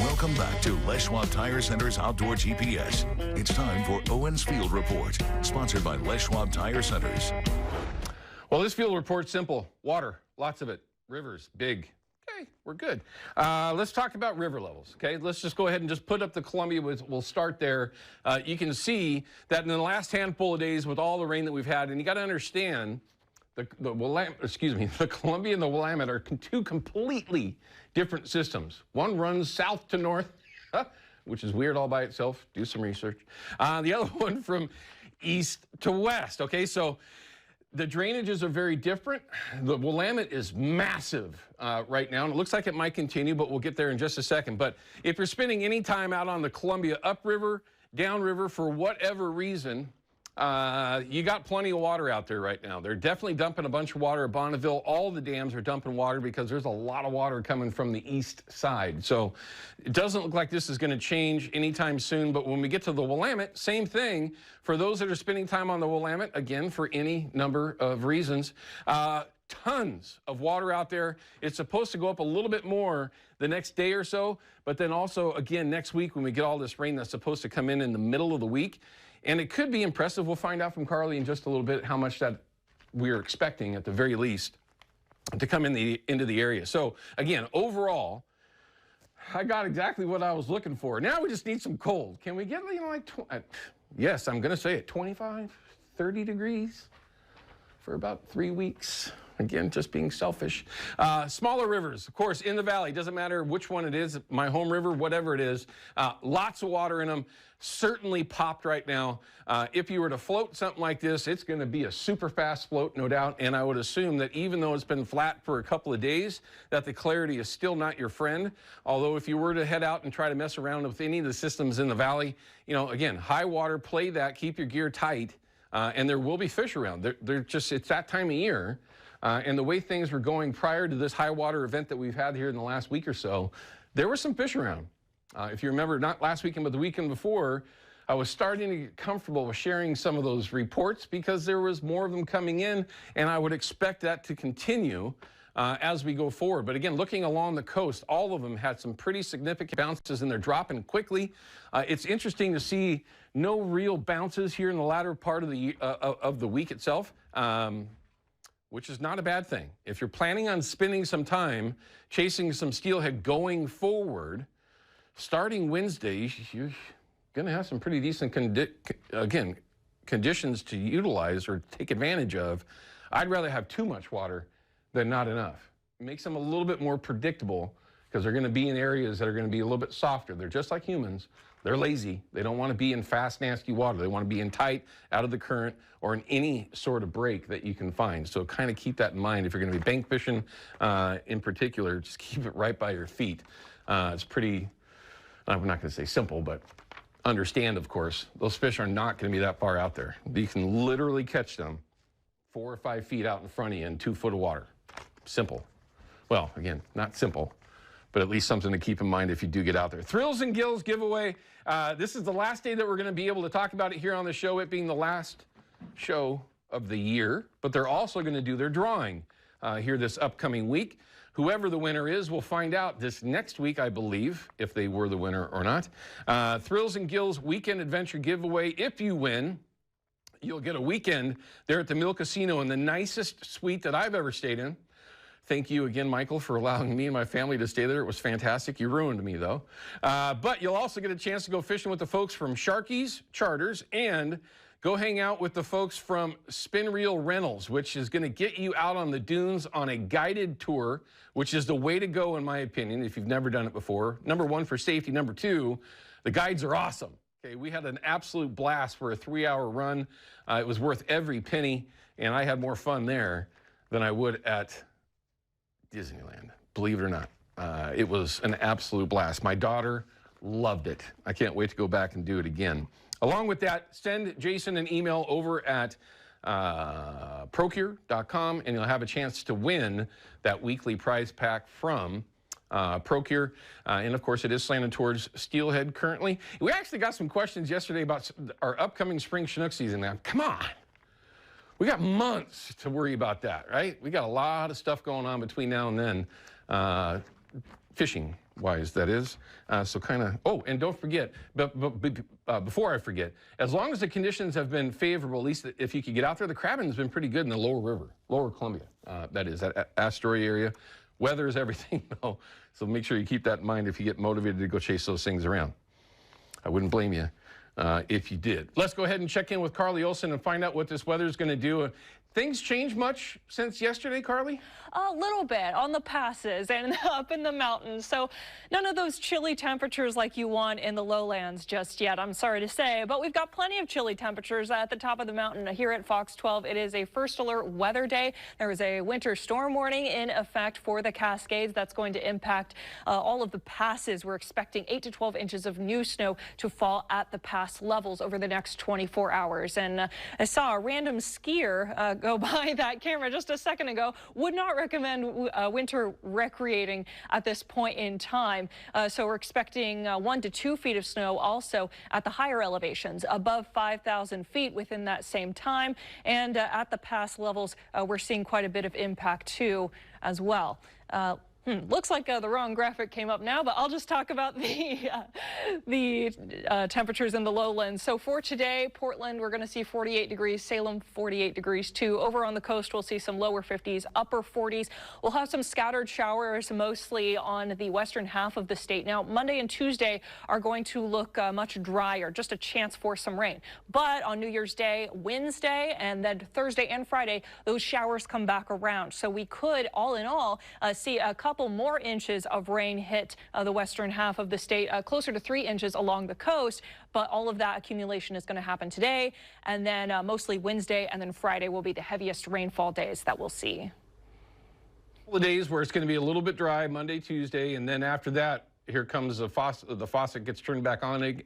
Welcome back to Les Schwab Tire Center's Outdoor GPS. It's time for Owin's Field Report, sponsored by Les Schwab Tire Centers. Well, this field report's simple. Water, lots of it. Rivers, big. Okay, we're good. Let's talk about river levels, okay? Let's just go ahead and just put up the Columbia. We'll start there. You can see that in the last handful of days with all the rain that we've had, and you got to understand, the Columbia and the Willamette are two completely different systems. One runs south to north, which is weird all by itself. Do some research. The other one from east to west, okay? So the drainages are very different. The Willamette is massive right now, and it looks like it might continue, but we'll get there in just a second. But if you're spending any time out on the Columbia upriver, downriver, for whatever reason, you got plenty of water out there right now. They're definitely dumping a bunch of water at Bonneville. All the dams are dumping water because there's a lot of water coming from the east side. So it doesn't look like this is going to change anytime soon. But when we get to the Willamette, same thing. For those that are spending time on the Willamette, again, for any number of reasons, tons of water out there. It's supposed to go up a little bit more the next day or so. But then also, again, next week when we get all this rain that's supposed to come in the middle of the week. And it could be impressive. We'll find out from Carly in just a little bit how much that we're expecting, at the very least, to come into the area. So, again, overall, I got exactly what I was looking for. Now we just need some cold. Can we get, yes, I'm going to say it, 25, 30 degrees for about 3 weeks. Again, just being selfish. Smaller rivers, of course, in the valley. Doesn't matter which one it is, my home river, whatever it is. Lots of water in them. Certainly popped right now. If you were to float something like this, it's going to be a super fast float, no doubt. And I would assume that even though it's been flat for a couple of days, that the clarity is still not your friend. Although if you were to head out and try to mess around with any of the systems in the valley, again, high water, play that, keep your gear tight, and there will be fish around. It's that time of year. And the way things were going prior to this high water event that we've had here in the last week or so, there were some fish around. If you remember, not last weekend, but the weekend before, I was starting to get comfortable with sharing some of those reports because there was more of them coming in, and I would expect that to continue as we go forward. But again, looking along the coast, all of them had some pretty significant bounces, and they're dropping quickly. It's interesting to see no real bounces here in the latter part of the week itself. Which is not a bad thing. If you're planning on spending some time chasing some steelhead going forward, starting Wednesday, you're going to have some pretty decent, conditions to utilize or take advantage of. I'd rather have too much water than not enough. It makes them a little bit more predictable because they're going to be in areas that are going to be a little bit softer. They're just like humans. They're lazy. They don't want to be in fast, nasty water. They want to be in tight, out of the current, or in any sort of break that you can find. So kind of keep that in mind. If you're going to be bank fishing in particular, just keep it right by your feet. It's pretty, I'm not going to say simple, but understand, of course, those fish are not going to be that far out there. You can literally catch them 4 or 5 feet out in front of you in 2 foot of water. Simple. Well, again, not simple, but at least something to keep in mind if you do get out there. Thrills and Gills giveaway. This is the last day that we're going to be able to talk about it here on the show, it being the last show of the year. But they're also going to do their drawing here this upcoming week. Whoever the winner is, we'll find out this next week, I believe, if they were the winner or not. Thrills and Gills Weekend Adventure giveaway. If you win, you'll get a weekend there at the Mill Casino in the nicest suite that I've ever stayed in. Thank you again, Michael, for allowing me and my family to stay there. It was fantastic. You ruined me, though. But you'll also get a chance to go fishing with the folks from Sharky's Charters and go hang out with the folks from Spin Reel Rentals, which is going to get you out on the dunes on a guided tour, which is the way to go, in my opinion, if you've never done it before. Number one, for safety. Number two, the guides are awesome. Okay, we had an absolute blast for a 3-hour run. It was worth every penny, and I had more fun there than I would at Disneyland, believe it or not. It was an absolute blast. My daughter loved it. I can't wait to go back and do it again. Along with that, send Jason an email over at procure.com, and you'll have a chance to win that weekly prize pack from Procure. And of course, it is slanted towards steelhead currently. We actually got some questions yesterday about our upcoming spring Chinook season. Now, come on. We got months to worry about that, right? We got a lot of stuff going on between now and then. Fishing wise that is. So kind of, oh, and don't forget, before I forget, as long as the conditions have been favorable, at least if you could get out there, the crabbing has been pretty good in the lower river, lower Columbia, that is, that Astoria area. Weather is everything, though, so make sure you keep that in mind if you get motivated to go chase those things around. I wouldn't blame you if you did. Let's go ahead and check in with Carly Olson and find out what this weather is going to do. Things changed much since yesterday, Carly? A little bit on the passes and up in the mountains. So none of those chilly temperatures like you want in the lowlands just yet, I'm sorry to say. But we've got plenty of chilly temperatures at the top of the mountain here at Fox 12. It is a first alert weather day. There is a winter storm warning in effect for the Cascades. That's going to impact all of the passes. We're expecting 8 to 12 inches of new snow to fall at the pass levels over the next 24 hours. And I saw a random skier go by that camera just a second ago. Would not recommend winter recreating at this point in time. So we're expecting 1 to 2 feet of snow also at the higher elevations above 5,000 feet within that same time. And at the pass levels, we're seeing quite a bit of impact too as well. Looks like the wrong graphic came up now, but I'll just talk about the temperatures in the lowlands. So for today, Portland, we're going to see 48 degrees, Salem 48 degrees too. Over on the coast, we'll see some lower 50s, upper 40s. We'll have some scattered showers mostly on the western half of the state. Now, Monday and Tuesday are going to look much drier, just a chance for some rain. But on New Year's Day, Wednesday, and then Thursday and Friday, those showers come back around. So we could, all in all, see a couple more inches of rain hit the western half of the state, closer to 3 inches along the coast. But all of that accumulation is going to happen today, and then mostly Wednesday and then Friday will be the heaviest rainfall days that we'll see. A couple of days where it's going to be a little bit dry Monday, Tuesday, and then after that, here comes the faucet gets turned back on,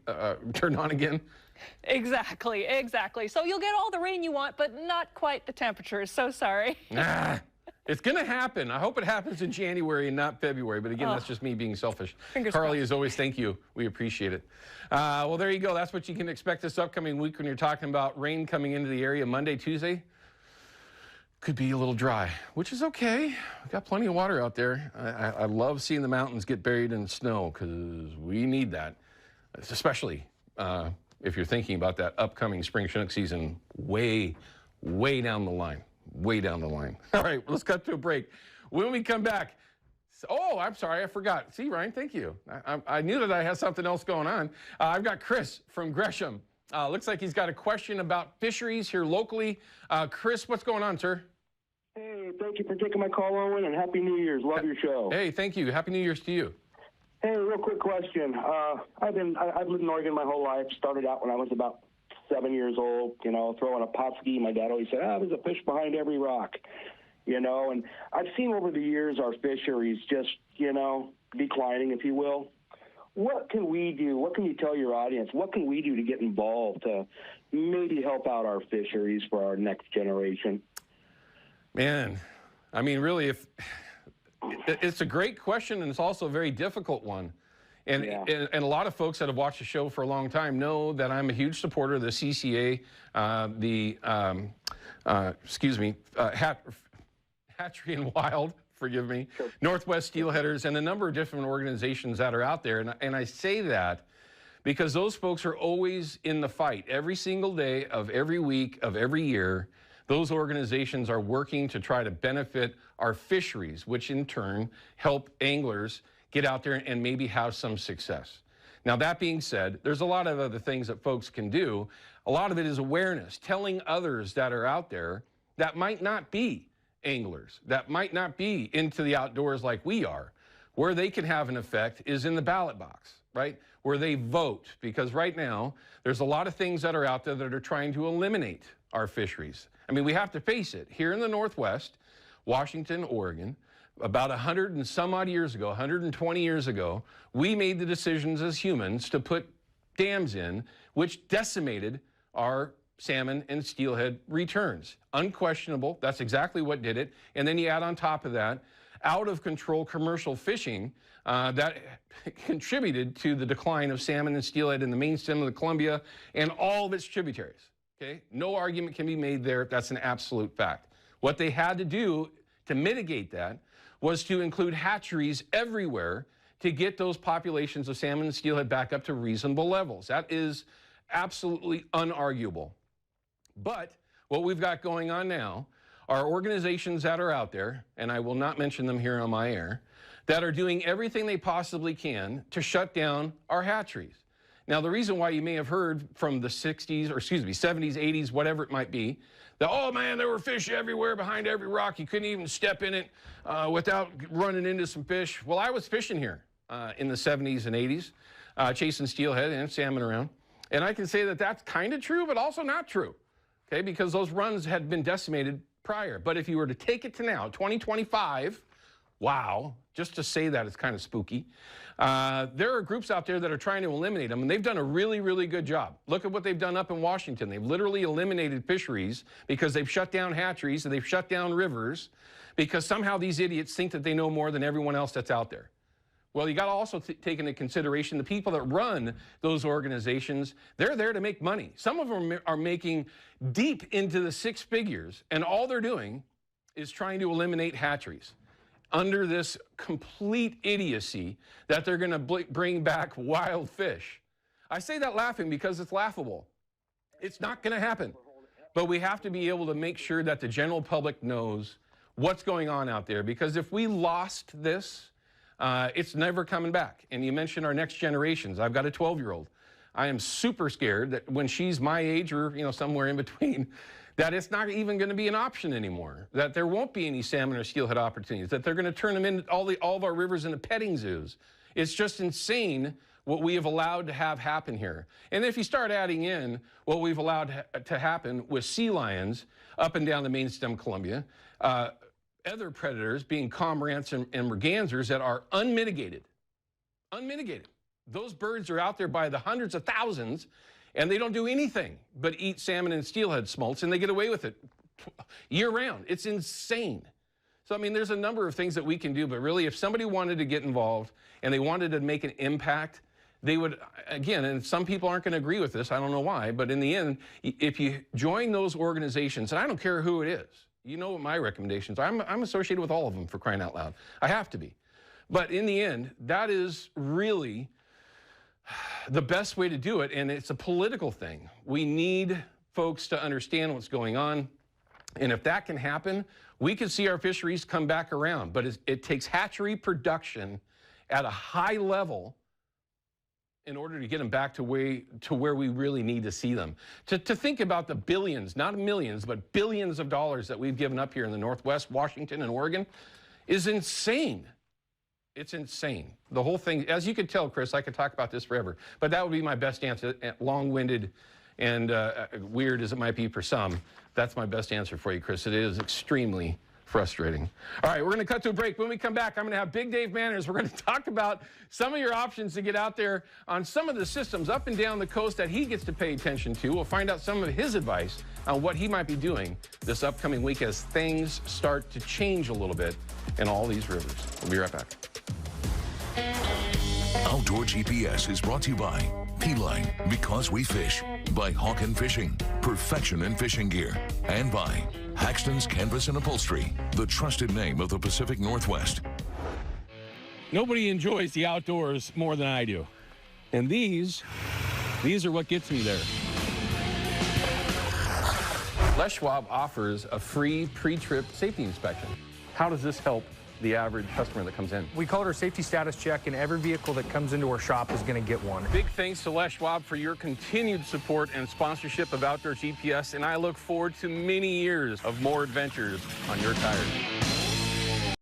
turned on again. Exactly. So you'll get all the rain you want, but not quite the temperatures. So sorry. It's going to happen. I hope it happens in January and not February. But again, that's just me being selfish. Carly, as always, thank you. We appreciate it. Well, there you go. That's what you can expect this upcoming week when you're talking about rain coming into the area Monday, Tuesday. Could be a little dry, which is okay. We've got plenty of water out there. I love seeing the mountains get buried in snow because we need that, especially if you're thinking about that upcoming spring Chinook season way down the line. Way down the line. All right, let's cut to a break. When we come back, oh, I'm sorry, I forgot. See, Ryan, thank you. I knew that I had something else going on. I've got Chris from Gresham. Looks like he's got a question about fisheries here locally. Chris, what's going on, sir? Hey, thank you for taking my call, Owen, and Happy New Year's. Love your show. Hey, thank you. Happy New Year's to you. Hey, real quick question. I've lived in Oregon my whole life. Started out when I was about 7 years old, throwing a pot ski. My dad always said, there's a fish behind every rock, and I've seen over the years our fisheries just, declining, if you will. What can we do? What can you tell your audience? What can we do to get involved to maybe help out our fisheries for our next generation? Man, I mean, really, it's a great question, and it's also a very difficult one. And a lot of folks that have watched the show for a long time know that I'm a huge supporter of the CCA, Hatchery and Wild, forgive me, sure. Northwest Steelheaders, and a number of different organizations that are out there. And I say that because those folks are always in the fight. Every single day of every week of every year, those organizations are working to try to benefit our fisheries, which in turn help anglers get out there and maybe have some success. Now, that being said, there's a lot of other things that folks can do. A lot of it is awareness, telling others that are out there that might not be anglers, that might not be into the outdoors like we are. Where they can have an effect is in the ballot box, right? Where they vote, because right now, there's a lot of things that are out there that are trying to eliminate our fisheries. I mean, we have to face it. Here in the Northwest, Washington, Oregon, about 100 and some odd years ago, 120 years ago, we made the decisions as humans to put dams in, which decimated our salmon and steelhead returns. Unquestionable, that's exactly what did it. And then you add on top of that, out of control commercial fishing that contributed to the decline of salmon and steelhead in the main stem of the Columbia and all of its tributaries. Okay, no argument can be made there. That's an absolute fact. What they had to do to mitigate that was to include hatcheries everywhere to get those populations of salmon and steelhead back up to reasonable levels. That is absolutely unarguable. But what we've got going on now are organizations that are out there, and I will not mention them here on my air, that are doing everything they possibly can to shut down our hatcheries. Now, the reason why you may have heard from the 60s, or excuse me, 70s, 80s, whatever it might be, that, oh man, there were fish everywhere behind every rock. You couldn't even step in it without running into some fish. Well, I was fishing here in the 70s and 80s, chasing steelhead and salmon around. And I can say that that's kind of true, but also not true, okay, because those runs had been decimated prior. But if you were to take it to now, 2025, wow, just to say that is kind of spooky. There are groups out there that are trying to eliminate them, and they've done a really, really good job. Look at what they've done up in Washington. They've literally eliminated fisheries because they've shut down hatcheries and they've shut down rivers because somehow these idiots think that they know more than everyone else that's out there. Well, you got to also take into consideration the people that run those organizations. They're there to make money. Some of them are making deep into the six figures, and all they're doing is trying to eliminate hatcheries under this complete idiocy that they're going to bring back wild fish. I say that laughing because it's laughable. It's not going to happen. But we have to be able to make sure that the general public knows what's going on out there, because if we lost this, it's never coming back. And you mentioned our next generations. I've got a 12-year-old. I am super scared that when she's my age or somewhere in between, that it's not even going to be an option anymore, that there won't be any salmon or steelhead opportunities, that they're going to turn them into all of our rivers into petting zoos. It's just insane what we have allowed to have happen here. And if you start adding in what we've allowed to happen with sea lions up and down the main stem Columbia, other predators being cormorants and mergansers that are unmitigated. Unmitigated. Those birds are out there by the hundreds of thousands, and they don't do anything but eat salmon and steelhead smolts, and they get away with it year-round. It's insane. So, I mean, there's a number of things that we can do, but really, if somebody wanted to get involved and they wanted to make an impact, they would, again, and some people aren't going to agree with this, I don't know why, but in the end, if you join those organizations, and I don't care who it is, you know what my recommendations are. I'm associated with all of them, for crying out loud. I have to be. But in the end, that is really the best way to do it, and it's a political thing. We need folks to understand what's going on, and if that can happen, we can see our fisheries come back around. But it takes hatchery production at a high level in order to get them back to where we really need to see them. To think about the billions, not millions, but billions of dollars that we've given up here in the Northwest, Washington and Oregon, is insane. It's insane. The whole thing, as you can tell, Chris, I could talk about this forever, but that would be my best answer, long-winded and weird as it might be for some. That's my best answer for you, Chris. It is extremely frustrating. All right, we're going to cut to a break. When we come back, I'm going to have Big Dave Manners. We're going to talk about some of your options to get out there on some of the systems up and down the coast that he gets to pay attention to. We'll find out some of his advice on what he might be doing this upcoming week as things start to change a little bit in all these rivers. We'll be right back. Outdoor GPS is brought to you by P-Line, because we fish, by Hawken Fishing, perfection in fishing gear, and by Haxton's Canvas and Upholstery, the trusted name of the Pacific Northwest. Nobody enjoys the outdoors more than I do. And these are what gets me there. Les Schwab offers a free pre-trip safety inspection. How does this help the average customer that comes in? We call it our safety status check, and every vehicle that comes into our shop is going to get one. Big thanks to Les Schwab for your continued support and sponsorship of Outdoor GPS, and I look forward to many years of more adventures on your tires.